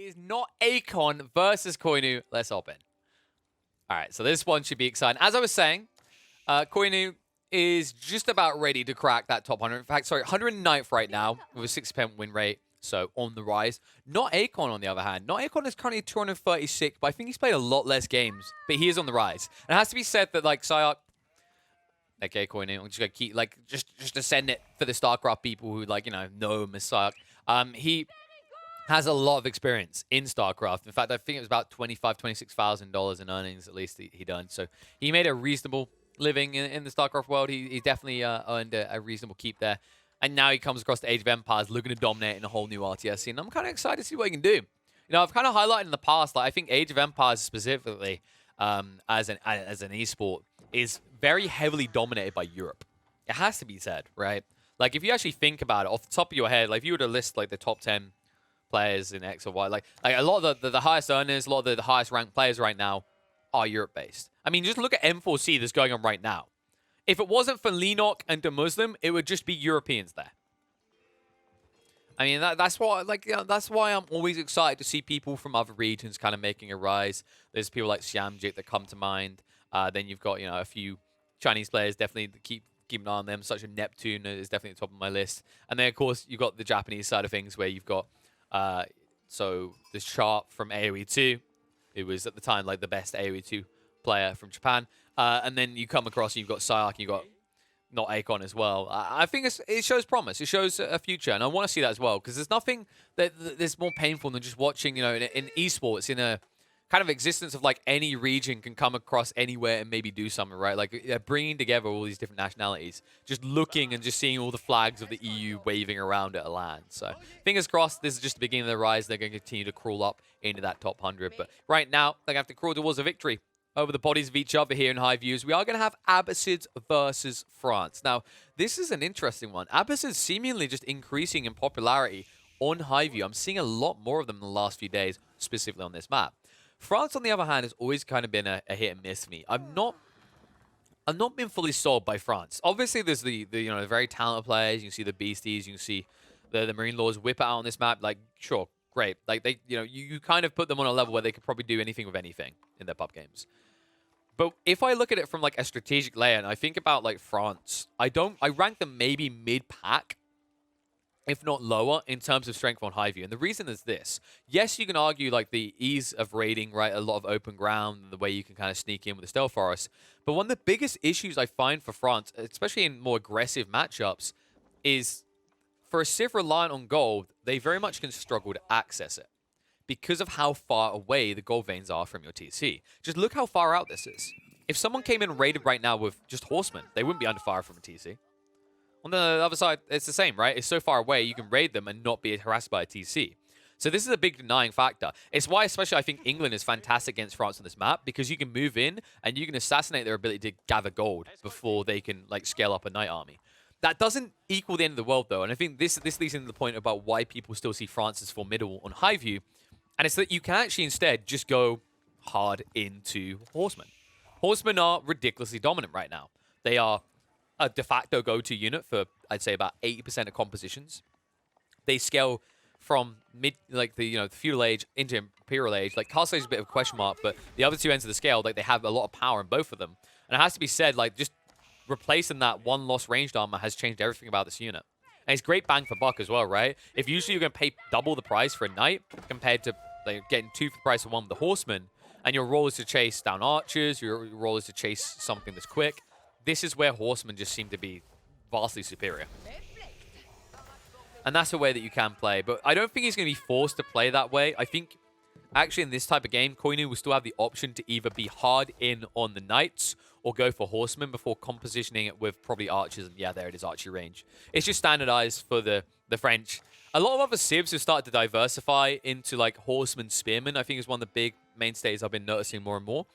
is not Akon versus Koinu. Let's hop in. All right, so this one should be exciting. As I was saying, Koinu is just about ready to crack that top 100. In fact, sorry, 109th right now with a 60% win rate. So on the rise. Not Akon, on the other hand. Not Akon is currently 236, but I think he's played a lot less games. But he is on the rise. And it has to be said that, like, Psyark, okay, Koinu, I'm just going to keep, like, just to send it for the StarCraft people who, like, know him as Psyark. He has a lot of experience in StarCraft. In fact, I think it was about $26,000 in earnings, at least, he done. So he made a reasonable living in the StarCraft world. He definitely earned a reasonable keep there. And now he comes across the Age of Empires looking to dominate in a whole new RTS scene. I'm kind of excited to see what he can do. I've kind of highlighted in the past, like, I think Age of Empires specifically, as an esport, is very heavily dominated by Europe. It has to be said, right? Like, if you actually think about it, off the top of your head, like, if you were to list, like, the top 10 players in X or Y, like a lot of the highest earners, a lot of the highest ranked players right now are Europe-based. I mean, just look at M4C that's going on right now. If it wasn't for Lenok and the Muslim, it would just be Europeans there. I mean, that's why, that's why I'm always excited to see people from other regions kind of making a rise. There's people like Xiamjik that come to mind. Then you've got, a few Chinese players, definitely keep an eye on them. Such a Neptune is definitely at the top of my list. And then, of course, you've got the Japanese side of things where you've got, so this chart from AoE 2. It was, at the time, like, the best AoE 2 player from Japan. And then you come across, you've got Psyark, you've got not Akon as well. I think it shows promise. It shows a future, and I want to see that as well, because there's nothing that's more painful than just watching, in esports, in a kind of existence of, like, any region can come across anywhere and maybe do something, right? Like, bringing together all these different nationalities, just looking and just seeing all the flags of the EU waving around at a LAN. So, fingers crossed, this is just the beginning of their rise. They're going to continue to crawl up into that top 100. But right now, they're going to have to crawl towards a victory over the bodies of each other here in high views. We are going to have Abbasids versus France. Now, this is an interesting one. Abbasids seemingly just increasing in popularity on high view. I'm seeing a lot more of them in the last few days, specifically on this map. France, on the other hand, has always kind of been a hit and miss for me. I've not been fully sold by France. Obviously, there's the very talented players. You can see the beasties. You can see the Marine Lords whip it out on this map. Like, sure, great. Like, they, you kind of put them on a level where they could probably do anything with anything in their pub games. But if I look at it from, like, a strategic layer, and I think about, like, France, I rank them maybe mid-pack, if not lower, in terms of strength on high view. And the reason is this. Yes, you can argue, like, the ease of raiding, right, a lot of open ground, and the way you can kind of sneak in with the Stealth Forest. But one of the biggest issues I find for France, especially in more aggressive matchups, is for a Civ reliant on gold, they very much can struggle to access it, because of how far away the gold veins are from your TC. Just look how far out this is. If someone came in and raided right now with just horsemen, they wouldn't be under fire from a TC. On the other side, it's the same, right? It's so far away, you can raid them and not be harassed by a TC. So this is a big denying factor. It's why, especially, I think England is fantastic against France on this map, because you can move in and you can assassinate their ability to gather gold before they can, like, scale up a knight army. That doesn't equal the end of the world, though. And I think this leads into the point about why people still see France as formidable on high view. And it's that you can actually instead just go hard into Horsemen. Horsemen are ridiculously dominant right now. They are a de facto go-to unit for, I'd say, about 80% of compositions. They scale from the feudal age into imperial age. Like, Castle Age is a bit of a question mark, but the other two ends of the scale, like, they have a lot of power in both of them. And it has to be said, like, just replacing that one lost ranged armor has changed everything about this unit. And it's great bang for buck as well, right? If usually you're going to pay double the price for a knight compared to, like, getting 2 for the price of 1 with the horseman, and your role is to chase down archers, your role is to chase something that's quick, this is where horsemen just seem to be vastly superior. And that's a way that you can play. But I don't think he's going to be forced to play that way. I think, actually, in this type of game, Koinu will still have the option to either be hard in on the knights or go for horsemen before compositioning it with probably archers. And yeah, there it is, archery range. It's just standardized for the French. A lot of other civs have started to diversify into, like, horsemen, spearmen. I think is one of the big mainstays I've been noticing more and more.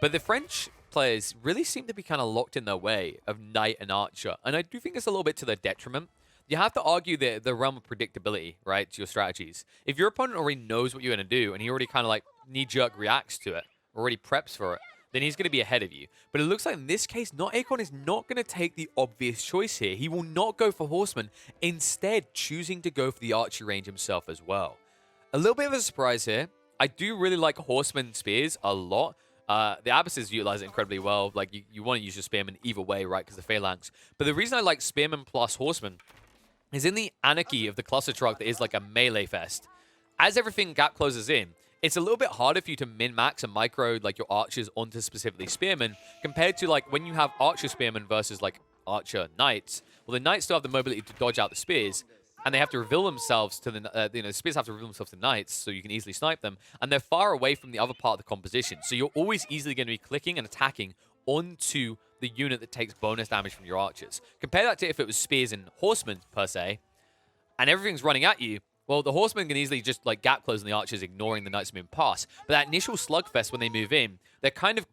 But the French players really seem to be kind of locked in their way of knight and archer. And I do think it's a little bit to their detriment. You have to argue the realm of predictability, right, to your strategies. If your opponent already knows what you're going to do and he already kind of, like, knee-jerk reacts to it, already preps for it, then he's going to be ahead of you. But it looks like in this case, Akon is not going to take the obvious choice here. He will not go for horseman, instead choosing to go for the archery range himself as well. A little bit of a surprise here. I do really like Horseman Spears a lot. The Abysses utilize it incredibly well. Like, you want to use your Spearman either way, right, because the Phalanx. But the reason I like Spearman plus Horseman is in the anarchy of the cluster truck that is like a melee fest. As everything gap closes in, it's a little bit harder for you to min-max and micro like your archers onto specifically spearmen compared to like when you have archer spearmen versus like archer knights. Well, the knights still have the mobility to dodge out the spears, and they have to reveal themselves to the spears have to reveal themselves to knights, so you can easily snipe them, and they're far away from the other part of the composition. So you're always easily going to be clicking and attacking onto the unit that takes bonus damage from your archers. Compare that to if it was spears and horsemen per se, and everything's running at you. Well, the horsemen can easily just like gap close on the archers, ignoring the knights moving past. But that initial slugfest when they move in, they're kind of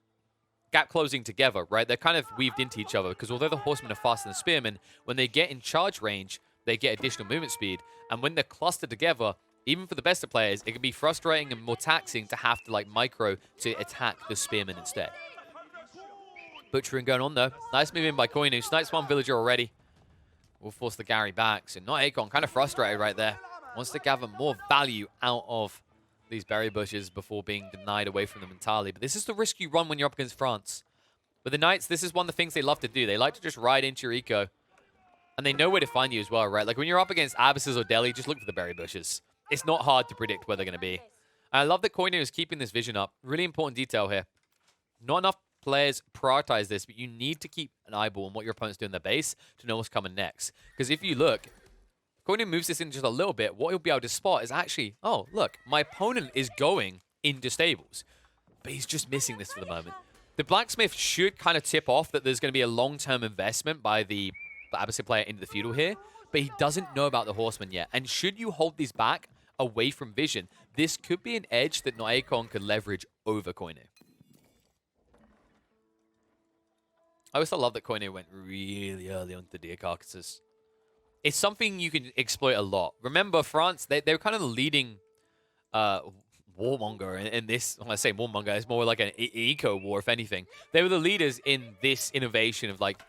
gap closing together, right? They're kind of weaved into each other because although the horsemen are faster than the spearmen, when they get in charge range, they get additional movement speed. And when they're clustered together, even for the best of players, it can be frustrating and more taxing to have to like micro to attack the spearmen instead. Butchering going on though. Nice move in by Koinu. Snipes one villager already. Will force the Gary back. So not Akon, kind of frustrated right there. Wants to gather more value out of these berry bushes before being denied away from them entirely. But this is the risk you run when you're up against France. With the Knights, this is one of the things they love to do. They like to just ride into your eco. And they know where to find you as well, right? Like when you're up against Abysses or Delhi, just look for the berry bushes. It's not hard to predict where they're going to be. And I love that Koinu is keeping this vision up. Really important detail here. Not enough players prioritize this, but you need to keep an eyeball on what your opponent's doing in their base to know what's coming next. Because if you look, Koinu moves this in just a little bit, what he'll be able to spot is actually, oh, look, my opponent is going into stables. But he's just missing this for the moment. The blacksmith should kind of tip off that there's going to be a long-term investment by the Abysses player into the feudal here, but he doesn't know about the horseman yet. And should you hold these back away from vision, this could be an edge that Noakon could leverage over Koinu. I also love that Koinu went really early onto the deer carcasses. It's something you can exploit a lot. Remember, France, they were kind of the leading warmonger in this. When I say warmonger, it's more like an eco-war, if anything. They were the leaders in this innovation of like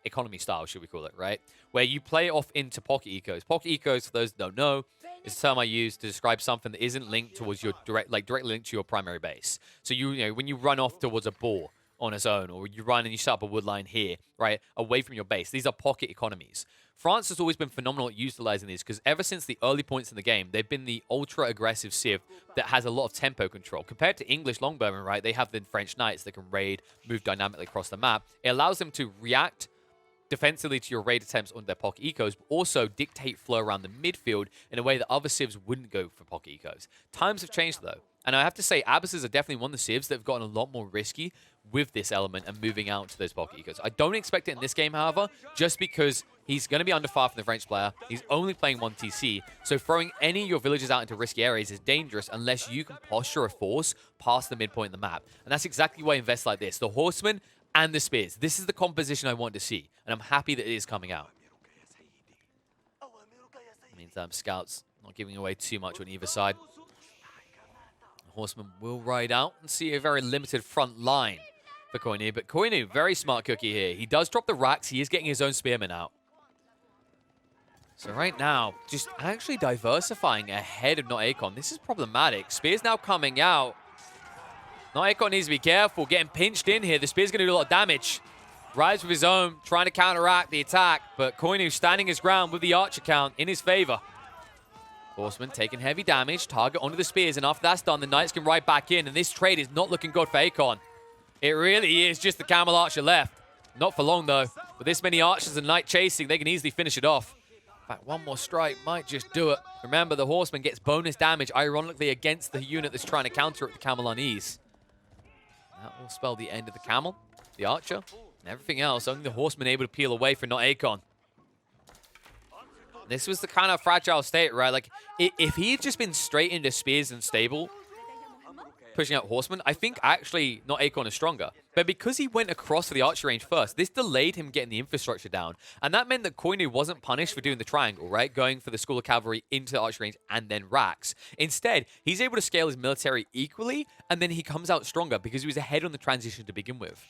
economy style, should we call it, right? Where you play off into pocket ecos. Pocket ecos, for those that don't know, is a term I use to describe something that isn't linked towards your directly linked to your primary base. So you know, when you run off towards a boar on its own, or you run and you set up a wood line here, right, away from your base. These are pocket economies. France has always been phenomenal at utilizing these because ever since the early points in the game, they've been the ultra-aggressive civ that has a lot of tempo control. Compared to English longbowmen, right, they have the French knights that can raid, move dynamically across the map. It allows them to react defensively to your raid attempts on their pocket ecos, but also dictate flow around the midfield in a way that other civs wouldn't go for pocket ecos. Times have changed, though. And I have to say, Abysses are definitely one of the civs that have gotten a lot more risky with this element and moving out to those pocket ecos. I don't expect it in this game, however, just because he's going to be under fire from the French player. He's only playing 1 TC, so throwing any of your villagers out into risky areas is dangerous unless you can posture a force past the midpoint of the map. And that's exactly why I invest like this. The horsemen and the spears. This is the composition I want to see, and I'm happy that it is coming out. Meantime, scouts not giving away too much on either side. The horsemen will ride out and see a very limited front line for Koinu, but Koinu, very smart cookie here. He does drop the racks. He is getting his own spearmen out. So right now, just actually diversifying ahead of Noakon. This is problematic. Spear's now coming out. Noakon needs to be careful, getting pinched in here. The spear's going to do a lot of damage. Rides with his own, trying to counteract the attack, but Koinu standing his ground with the archer count in his favor. Horseman taking heavy damage, target onto the spears, and after that's done, the knights can ride back in, and this trade is not looking good for Akon. It really is just the camel archer left. Not for long, though. With this many archers and knight chasing, they can easily finish it off. In fact, one more strike might just do it. Remember, the horseman gets bonus damage, ironically, against the unit that's trying to counter it with the camel on ease. That will spell the end of the camel, the archer, and everything else. Only the horseman able to peel away for not Akon. This was the kind of fragile state, right? Like, if he had just been straight into spears and stable, pushing out horsemen, I think actually not Akon is stronger. But because he went across for the archer range first, this delayed him getting the infrastructure down. And that meant that Koinu wasn't punished for doing the triangle, right? Going for the School of Cavalry into the archer range and then racks. Instead, he's able to scale his military equally, and then he comes out stronger because he was ahead on the transition to begin with.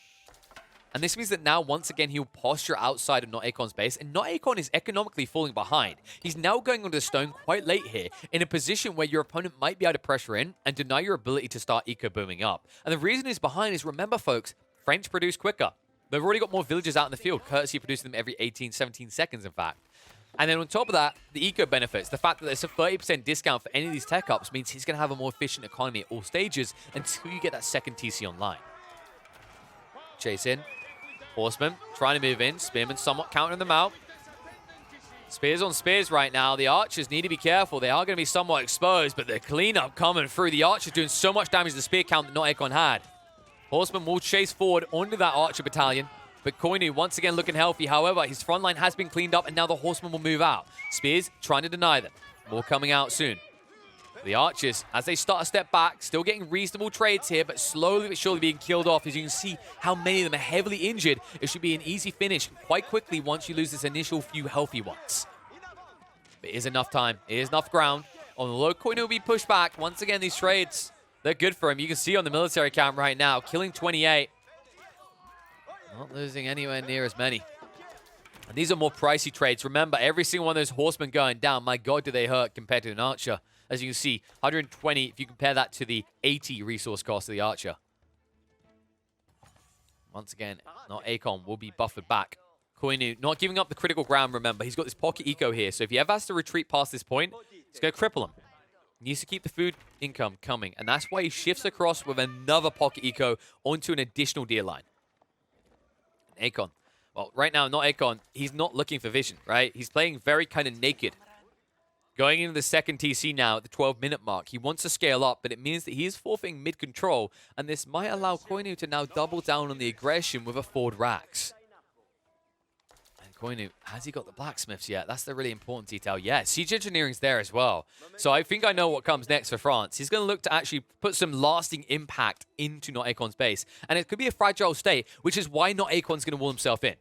And this means that now, once again, he'll posture outside of Not Akon's base, and Not Akon is economically falling behind. He's now going onto the stone quite late here, in a position where your opponent might be able to pressure in and deny your ability to start eco-booming up. And the reason he's behind is, remember, folks, French produce quicker. They've already got more villagers out in the field, courtesy of producing them every 18, 17 seconds, in fact. And then on top of that, the eco benefits, the fact that there's a 30% discount for any of these tech ups means he's going to have a more efficient economy at all stages until you get that second TC online. Chase in. Horseman trying to move in. Spearman somewhat countering them out. Spears on spears right now. The archers need to be careful. They are going to be somewhat exposed, but the cleanup coming through. The archers doing so much damage to the spear count that Not Akon had. Horseman will chase forward onto that archer battalion. But Koinu once again looking healthy. However, his front line has been cleaned up, and now the Horseman will move out. Spears trying to deny them. More coming out soon. The archers, as they start a step back, still getting reasonable trades here, but slowly but surely being killed off. As you can see how many of them are heavily injured. It should be an easy finish quite quickly once you lose this initial few healthy ones. But it is enough time. It is enough ground. On the low, Koinu will be pushed back. Once again, these trades, they're good for him. You can see on the military count right now, killing 28. Not losing anywhere near as many. And these are more pricey trades. Remember, every single one of those horsemen going down, my god, do they hurt compared to an archer. As you can see, 120 if you compare that to the 80 resource cost of the archer. Once again, Not Akon will be buffered back. Koinu not giving up the critical ground, remember. He's got this pocket eco here, so if he ever has to retreat past this point, it's going to cripple him. He needs to keep the food income coming, and that's why he shifts across with another pocket eco onto an additional deer line. Akon. Well, right now, Not Akon, he's not looking for vision, right? He's playing very kind of naked. Going into the second TC now at the 12-minute mark, he wants to scale up, but it means that he is forfeiting mid-control, and this might allow Koinu to now double down on the aggression with a forward Rax. And Koinu, has he got the blacksmiths yet? That's the really important detail. Yeah, siege engineering's there as well. So I think I know what comes next for France. He's going to look to actually put some lasting impact into Not Akon's base, and it could be a fragile state, which is why Not Akon's going to wall himself in.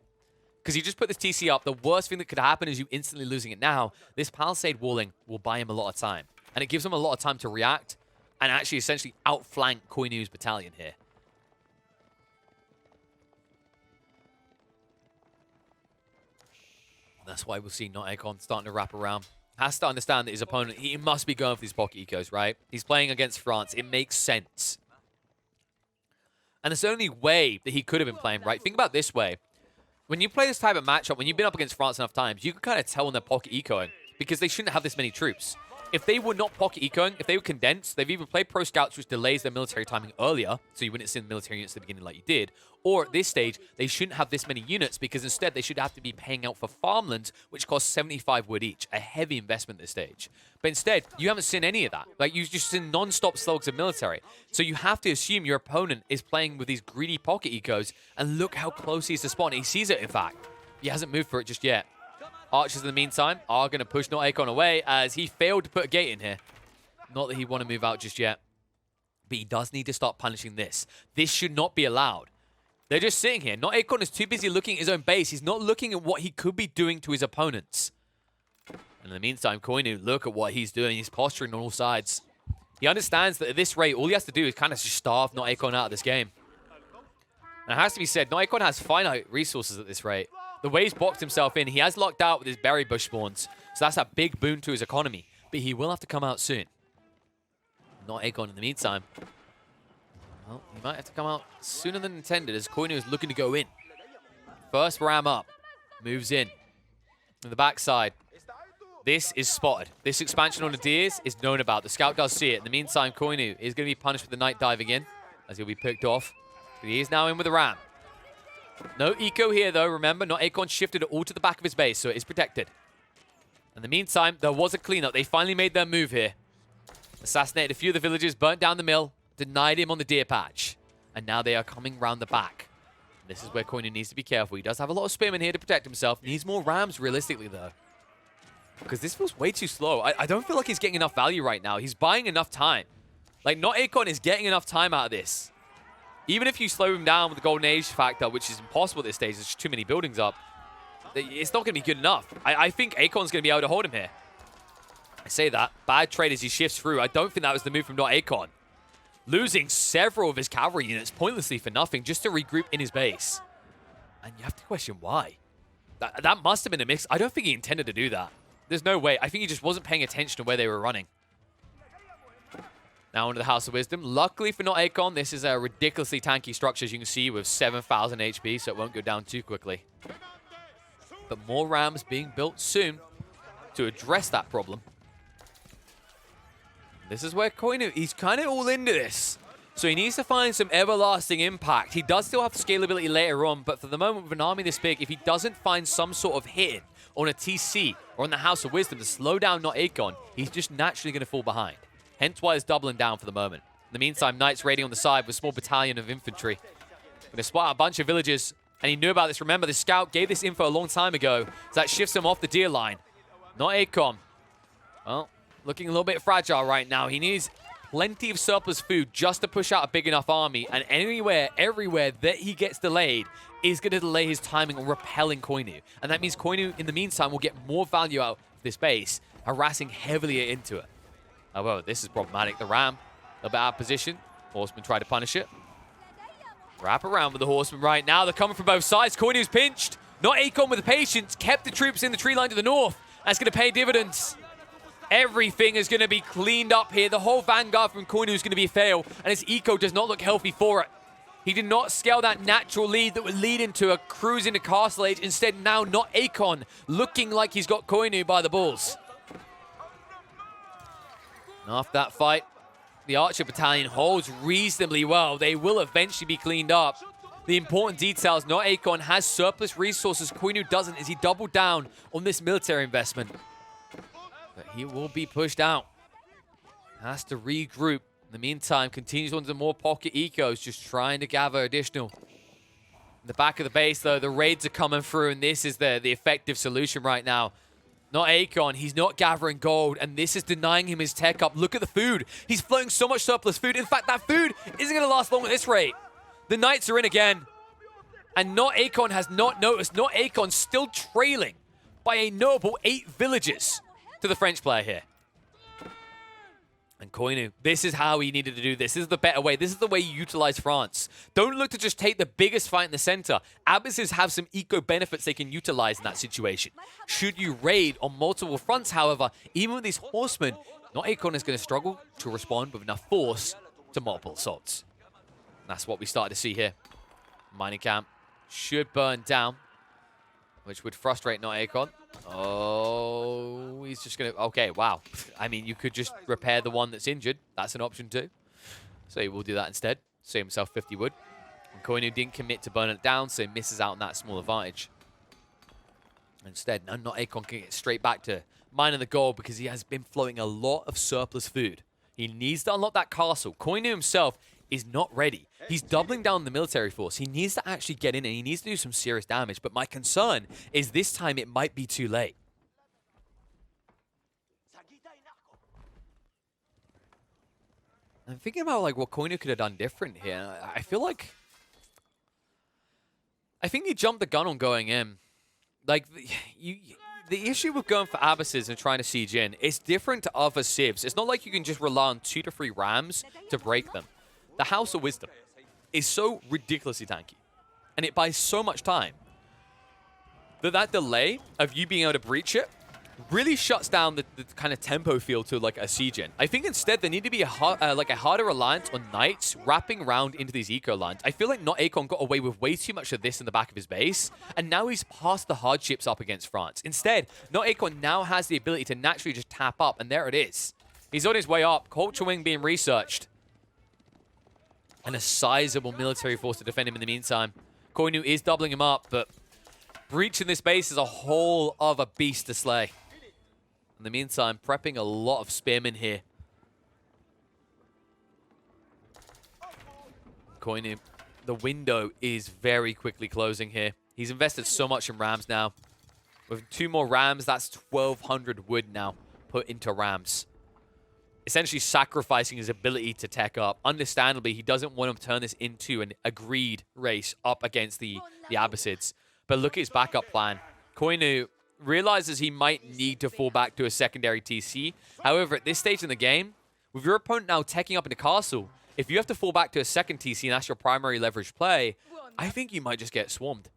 Because you just put this TC up, the worst thing that could happen is you instantly losing it now. This palisade walling will buy him a lot of time. And it gives him a lot of time to react and actually essentially outflank Koinu's battalion here. That's why we'll see Not Akon starting to wrap around. Has to understand that his opponent, he must be going for these pocket ecos, right? He's playing against France. It makes sense. And it's the only way that he could have been playing, right? Think about it this way. When you play this type of matchup, when you've been up against France enough times, you can kind of tell when they're pocket ecoing because they shouldn't have this many troops. If they were not pocket ecoing, if they were condensed, they've either played pro scouts, which delays their military timing earlier, so you wouldn't send military units at the beginning like you did, or at this stage, they shouldn't have this many units because instead they should have to be paying out for farmlands, which cost 75 wood each, a heavy investment at this stage. But instead, you haven't seen any of that. Like, you've just seen non-stop slugs of military. So you have to assume your opponent is playing with these greedy pocket ecos, and look how close he is to spawn. He sees it, in fact. He hasn't moved for it just yet. Archers, in the meantime, are going to push Not Akon away as he failed to put a gate in here. Not that he want to move out just yet. But he does need to start punishing this. This should not be allowed. They're just sitting here. Not Akon is too busy looking at his own base. He's not looking at what he could be doing to his opponents. And in the meantime, Koinu, look at what he's doing. He's posturing on all sides. He understands that at this rate, all he has to do is kind of just starve Not Akon out of this game. And it has to be said, Not Akon has finite resources at this rate. The way he's boxed himself in, he has locked out with his berry bush spawns. So that's a big boon to his economy. But he will have to come out soon. Not Akon in the meantime. Well, he might have to come out sooner than intended as Koinu is looking to go in. First ram up. Moves in. To the backside. This is spotted. This expansion on the deers is known about. The scout does see it. In the meantime, Koinu is going to be punished with the night dive again as he'll be picked off. But he is now in with a ram. No eco here, though. Remember, Not Akon shifted it all to the back of his base, so it is protected. In the meantime, there was a cleanup. They finally made their move here. Assassinated a few of the villagers, burnt down the mill, denied him on the deer patch. And now they are coming round the back. This is where Koinu needs to be careful. He does have a lot of spearmen here to protect himself. Needs more rams, realistically, though. Because this feels way too slow. I don't feel like he's getting enough value right now. He's buying enough time. Like, Not Akon is getting enough time out of this. Even if you slow him down with the Golden Age factor, which is impossible at this stage, there's just too many buildings up, it's not going to be good enough. I think Akon's going to be able to hold him here. I say that. Bad trade as he shifts through. I don't think that was the move from Not Akon. Losing several of his cavalry units pointlessly for nothing just to regroup in his base. And you have to question why. That must have been a mix. I don't think he intended to do that. There's no way. I think he just wasn't paying attention to where they were running. Now into the House of Wisdom. Luckily for not Akon, this is a ridiculously tanky structure, as you can see, with 7,000 HP, so it won't go down too quickly. But more Rams being built soon to address that problem. This is where Koinu, he's kind of all into this. So he needs to find some everlasting impact. He does still have scalability later on, but for the moment with an army this big, if he doesn't find some sort of hit on a TC or on the House of Wisdom to slow down not Akon, he's just naturally going to fall behind. Hence why he's doubling down for the moment. In the meantime, Knights raiding on the side with a small battalion of infantry. Going to spot out a bunch of villages, and he knew about this. Remember, the scout gave this info a long time ago, so that shifts him off the deer line. Not Akon. Well, looking a little bit fragile right now. He needs plenty of surplus food just to push out a big enough army, and anywhere, everywhere that he gets delayed is going to delay his timing on repelling Koinu. And that means Koinu, in the meantime, will get more value out of this base, harassing heavily into it. However, this is problematic. The Ram, a bit out of position. Horsemen try to punish it. Wrap around with the Horsemen right now. They're coming from both sides. Koinu's pinched. Not Akon with the patience. Kept the troops in the tree line to the north. That's going to pay dividends. Everything is going to be cleaned up here. The whole vanguard from Koinu is going to be a fail. And his eco does not look healthy for it. He did not scale that natural lead that would lead into a cruise into Castle Age. Instead, now not Akon, looking like he's got Koinu by the balls. And after that fight, the Archer Battalion holds reasonably well. They will eventually be cleaned up. The important details, not Akon has surplus resources. Koinu doesn't, as he doubled down on this military investment. But he will be pushed out. Has to regroup. In the meantime, continues on to more pocket ecos, just trying to gather additional. In the back of the base, though, the raids are coming through, and this is the effective solution right now. Not Akon, he's not gathering gold, and this is denying him his tech up. Look at the food. He's floating so much surplus food. In fact, that food isn't going to last long at this rate. The Knights are in again. And Not Akon has not noticed. Not Akon still trailing by a notable 8 villages to the French player here. And Koinu, this is how he needed to do this. This is the better way. This is the way you utilize France. Don't look to just take the biggest fight in the center. Abbases have some eco benefits they can utilize in that situation. Should you raid on multiple fronts, however, even with these horsemen, Not Akon is going to struggle to respond with enough force to multiple assaults. And that's what we started to see here. Mining camp should burn down, which would frustrate Not Akon. Oh, he's just going to... Okay, wow. I mean, you could just repair the one that's injured. That's an option too. So he will do that instead. Save himself 50 wood. And Koinu didn't commit to burning it down, so he misses out on that small advantage. Instead, Not Akon can get straight back to mining the gold because he has been flowing a lot of surplus food. He needs to unlock that castle. Koinu himself is not ready. He's doubling down the military force. He needs to actually get in and he needs to do some serious damage. But my concern is this time it might be too late. I'm thinking about like what Koinu could have done different here. I feel like... I think he jumped the gun on going in. Like, the issue with going for Abbasses and trying to siege in, it's different to other civs. It's not like you can just rely on 2 to 3 rams to break them. The House of Wisdom is so ridiculously tanky, and it buys so much time that delay of you being able to breach it really shuts down the kind of tempo feel to like a siege in. I think instead there need to be a harder reliance on Knights wrapping around into these eco lines. I feel like Not Akon got away with way too much of this in the back of his base, and now he's past the hardships up against France. Instead, Not Akon now has the ability to naturally just tap up, and there it is. He's on his way up. Culture Wing being researched. And a sizable military force to defend him in the meantime. Koinu is doubling him up, but breaching this base is a whole other beast to slay. In the meantime, prepping a lot of spearmen here. Koinu, the window is very quickly closing here. He's invested so much in rams now. With 2 more rams, that's 1,200 wood now put into rams. Essentially sacrificing his ability to tech up. Understandably, he doesn't want to turn this into an agreed race up against the Abbasids. But look at his backup plan. Koinu realizes he might need to fall back to a secondary TC. However, at this stage in the game, with your opponent now teching up in the castle, if you have to fall back to a second TC and that's your primary leverage play, I think you might just get swarmed.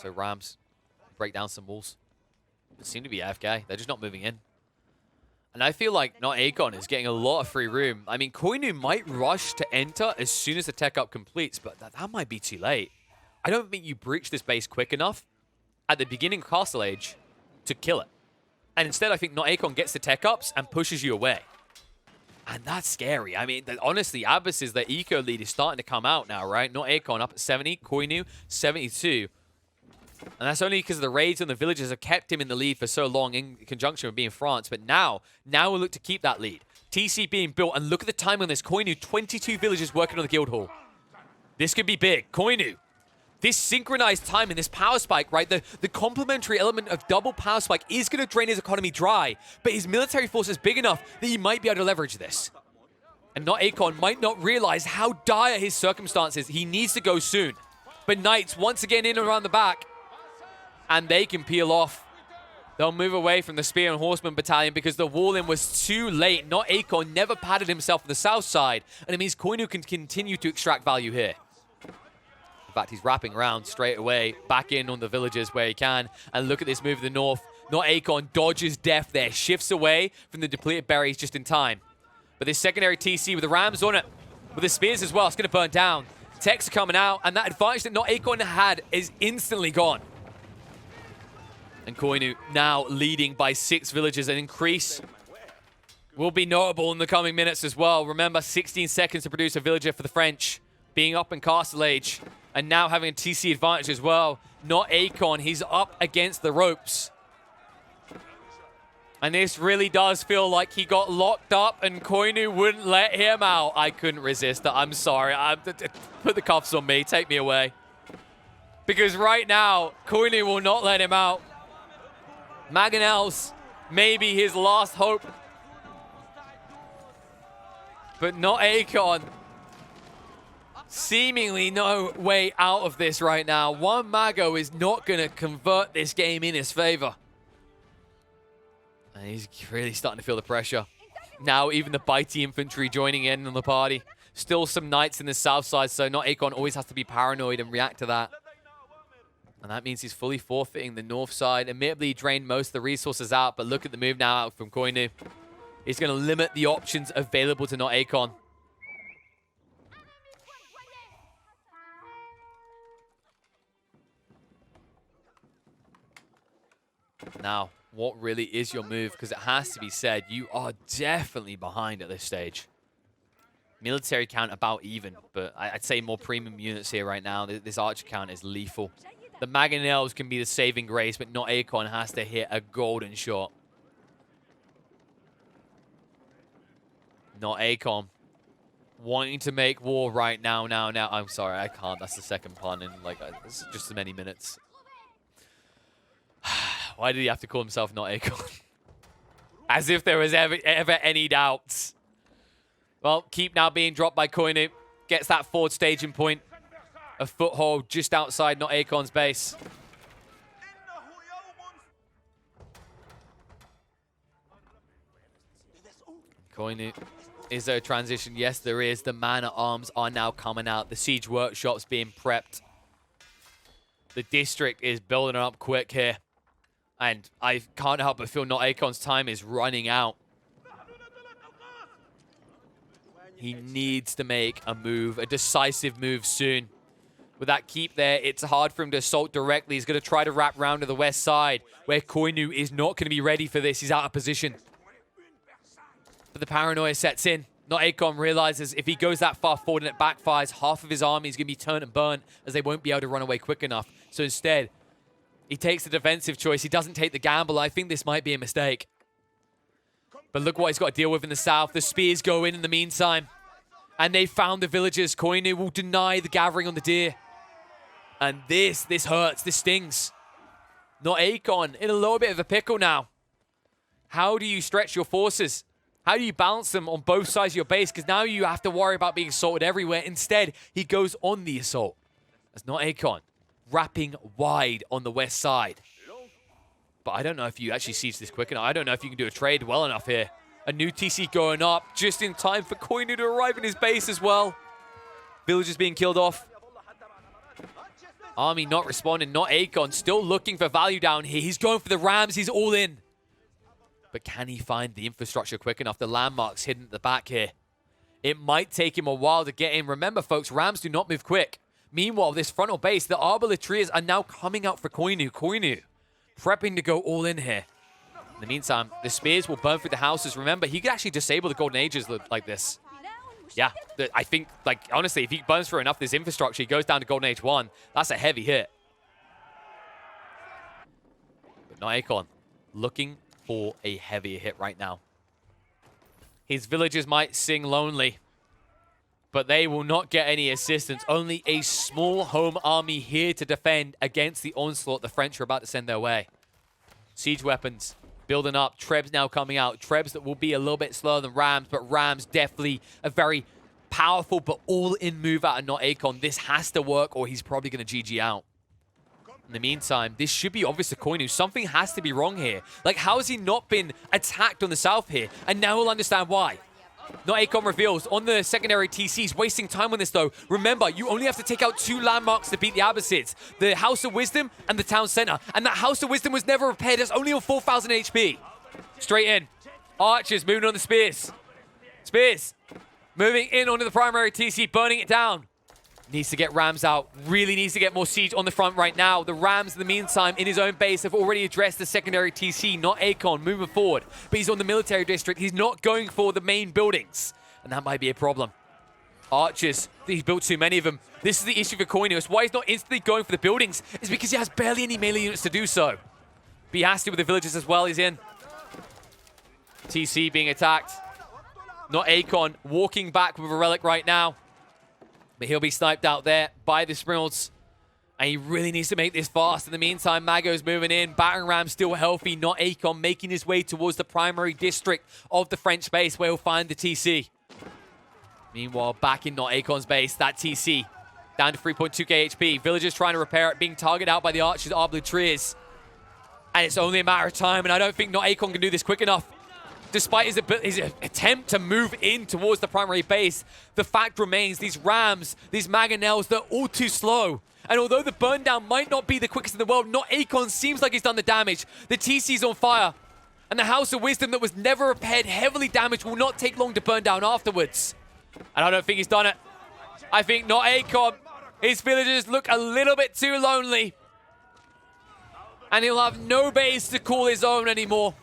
So Rams break down some walls. They seem to be AFK. They're just not moving in. And I feel like not Akon is getting a lot of free room. I mean, Koinu might rush to enter as soon as the tech up completes, but that might be too late. I don't think you breach this base quick enough at the beginning of Castle Age to kill it. And instead, I think not Akon gets the tech ups and pushes you away. And that's scary. I mean, honestly, Abyss's, the eco lead is starting to come out now, right? Not Akon up at 70, Koinu 72. And that's only because the raids on the villages have kept him in the lead for so long in conjunction with being France. But now we'll look to keep that lead. TC being built, and look at the time on this. Koinu, 22 villagers working on the guild hall. This could be big. Koinu, this synchronized time in this power spike, right? The complementary element of double power spike is going to drain his economy dry, but his military force is big enough that he might be able to leverage this. And not Akon might not realize how dire his circumstances. He needs to go soon. But Knights once again in around the back. And they can peel off. They'll move away from the Spear and Horseman battalion because the wall-in was too late. Not Akon never padded himself on the south side. And it means Koinu can continue to extract value here. In fact, he's wrapping around straight away, back in on the villages where he can. And look at this move to the north. Not Akon dodges death there, shifts away from the depleted berries just in time. But this secondary TC with the Rams on it, with the Spears as well, it's going to burn down. Techs are coming out, and that advantage that not Akon had is instantly gone. And Koinu now leading by 6 villages. An increase will be notable in the coming minutes as well. Remember, 16 seconds to produce a villager for the French. Being up in Castle Age and now having a TC advantage as well. Not Akon, he's up against the ropes. And this really does feel like he got locked up and Koinu wouldn't let him out. I couldn't resist it. I'm sorry. Put the cuffs on me. Take me away. Because right now, Koinu will not let him out. Mangonels may be his last hope. But not Akon. Seemingly no way out of this right now. One Mago is not going to convert this game in his favor. And he's really starting to feel the pressure. Now even the Bitey infantry joining in on the party. Still some Knights in the south side, so not Akon always has to be paranoid and react to that. And that means he's fully forfeiting the north side. Admittedly, he drained most of the resources out, but look at the move now out from Koinu. He's going to limit the options available to not Akon. Now, what really is your move? Because it has to be said, you are definitely behind at this stage. Military count about even, but I'd say more premium units here right now. This archer count is lethal. The Mangonels can be the saving grace, but not Akon has to hit a golden shot. Not Akon wanting to make war right now. I'm sorry, I can't. That's the second pun in like this is just so many minutes. Why did he have to call himself not Akon? As if there was ever any doubts. Well, keep now being dropped by Koinu. Gets that forward staging point. A foothold just outside not Akon's base. Koinu. Is there a transition? Yes, there is. The man-at-arms are now coming out. The siege workshop's being prepped. The district is building up quick here. And I can't help but feel not Akon's time is running out. He needs to make a move, a decisive move soon. With that keep there, it's hard for him to assault directly. He's going to try to wrap round to the west side, where Koinu is not going to be ready for this. He's out of position. But the paranoia sets in. Not Akon realizes if he goes that far forward and it backfires, half of his army is going to be turned and burnt, as they won't be able to run away quick enough. So instead, he takes the defensive choice. He doesn't take the gamble. I think this might be a mistake. But look what he's got to deal with in the south. The spears go in the meantime. And they found the villagers. Koinu will deny the gathering on the deer. And this hurts. This stings. Not Akon in a little bit of a pickle now. How do you stretch your forces? How do you balance them on both sides of your base? Because now you have to worry about being assaulted everywhere. Instead, he goes on the assault. That's not Akon. Wrapping wide on the west side. But I don't know if you actually siege this quick enough. I don't know if you can do a trade well enough here. A new TC going up just in time for Koinu to arrive in his base as well. Villagers being killed off. Army not responding, not Akon. Still looking for value down here. He's going for the Rams. He's all in. But can he find the infrastructure quick enough? The landmarks hidden at the back here. It might take him a while to get in. Remember, folks, Rams do not move quick. Meanwhile, this frontal base, the Arbalatriers are now coming out for Koinu. Koinu prepping to go all in here. In the meantime, the spears will burn through the houses. Remember, he could actually disable the Golden Ages like this. Yeah, I think, like, honestly, if he burns through enough of this infrastructure, he goes down to Golden Age 1. That's a heavy hit. But not Akon. Looking for a heavier hit right now. His villagers might sing lonely, but they will not get any assistance. Only a small home army here to defend against the onslaught the French are about to send their way. Siege weapons building up. Trebs now coming out. Trebs that will be a little bit slower than Rams, but Rams definitely a very powerful but all-in move out of not Akon. This has to work or he's probably going to GG out. In the meantime, this should be obvious to Koinu. Something has to be wrong here. Like, how has he not been attacked on the south here? And now we'll understand why. Not Akon reveals on the secondary TCs, wasting time on this though. Remember, you only have to take out 2 landmarks to beat the Abbasids. The House of Wisdom and the Town Center. And that House of Wisdom was never repaired. It's only on 4,000 HP. Straight in. Archers moving on the spears. Spears moving in onto the primary TC, burning it down. Needs to get Rams out. Really needs to get more siege on the front right now. The Rams, in the meantime, in his own base, have already addressed the secondary TC, not Akon, moving forward. But he's on the military district. He's not going for the main buildings. And that might be a problem. Archers, he's built too many of them. This is the issue for Koinu. It's why he's not instantly going for the buildings. It's because he has barely any melee units to do so. But he has to with the villagers as well. He's in. TC being attacked. Not Akon, walking back with a relic right now. But he'll be sniped out there by the Sprinalds. And he really needs to make this fast. In the meantime, Mago's moving in. Battering Ram still healthy. Not Akon making his way towards the primary district of the French base where he'll find the TC. Meanwhile, back in Not Akon's base, that TC down to 3.2k HP. Villagers trying to repair it, being targeted out by the Archers, Arbalatriers. And it's only a matter of time, and I don't think Not Akon can do this quick enough. Despite his attempt to move in towards the primary base, the fact remains these Rams, these Mangonels, they're all too slow. And although the burn down might not be the quickest in the world, Not Akon seems like he's done the damage. The TC's on fire. And the House of Wisdom that was never repaired, heavily damaged, will not take long to burn down afterwards. And I don't think he's done it. I think Not Akon, his villagers look a little bit too lonely. And he'll have no base to call his own anymore.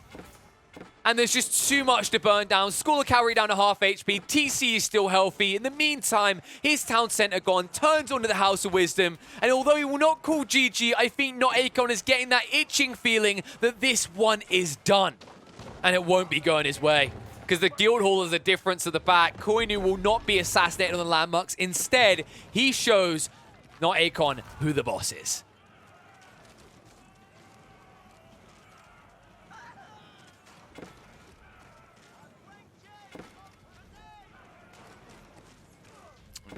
And there's just too much to burn down. School of Cavalry down to half HP. TC is still healthy. In the meantime, his town center gone. Turns onto the House of Wisdom. And although he will not call GG, I think Not Akon is getting that itching feeling that this one is done. And it won't be going his way. Because the Guildhall is a difference at the back. Koinu will not be assassinated on the landmarks. Instead, he shows Not Akon who the boss is.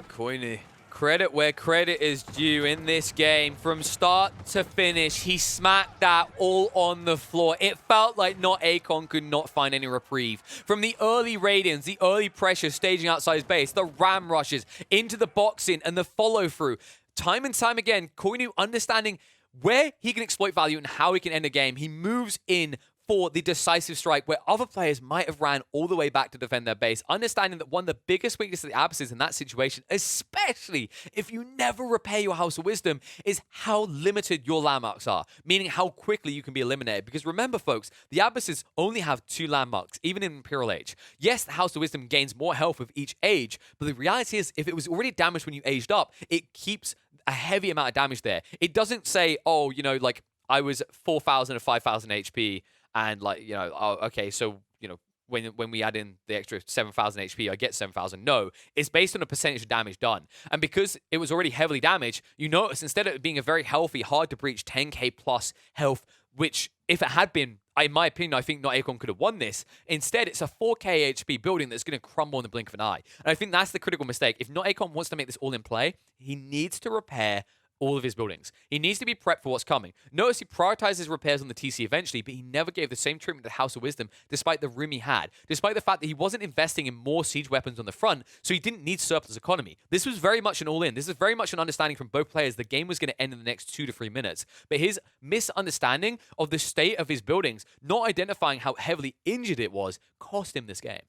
Koinu, credit where credit is due in this game. From start to finish, he smacked that all on the floor. It felt like Not Akon could not find any reprieve. From the early radiance, the early pressure staging outside his base, the ram rushes into the boxing and the follow-through. Time and time again, Koinu understanding where he can exploit value and how he can end a game. He moves in for the decisive strike where other players might have ran all the way back to defend their base, understanding that one of the biggest weaknesses of the Abyss in that situation, especially if you never repair your House of Wisdom, is how limited your landmarks are, meaning how quickly you can be eliminated. Because remember, folks, the Abysses only have 2 landmarks, even in Imperial Age. Yes, the House of Wisdom gains more health with each age, but the reality is, if it was already damaged when you aged up, it keeps a heavy amount of damage there. It doesn't say, oh, you know, like, I was 4,000 or 5,000 HP, and like, you know, oh, okay, so, you know, when we add in the extra 7,000 HP, I get 7,000. No, it's based on a percentage of damage done. And because it was already heavily damaged, you notice instead of it being a very healthy, hard to breach 10k plus health, which if it had been, in my opinion, I think Not Akon could have won this. Instead, it's a 4k HP building that's going to crumble in the blink of an eye. And I think that's the critical mistake. If Not Akon wants to make this all in play, he needs to repair all of his buildings. He needs to be prepped for what's coming. Notice he prioritized his repairs on the TC eventually, but he never gave the same treatment to House of Wisdom despite the room he had, despite the fact that he wasn't investing in more siege weapons on the front, so he didn't need surplus economy. This was very much an all-in. This is very much an understanding from both players the game was going to end in the next 2 to 3 minutes. But his misunderstanding of the state of his buildings, not identifying how heavily injured it was, cost him this game.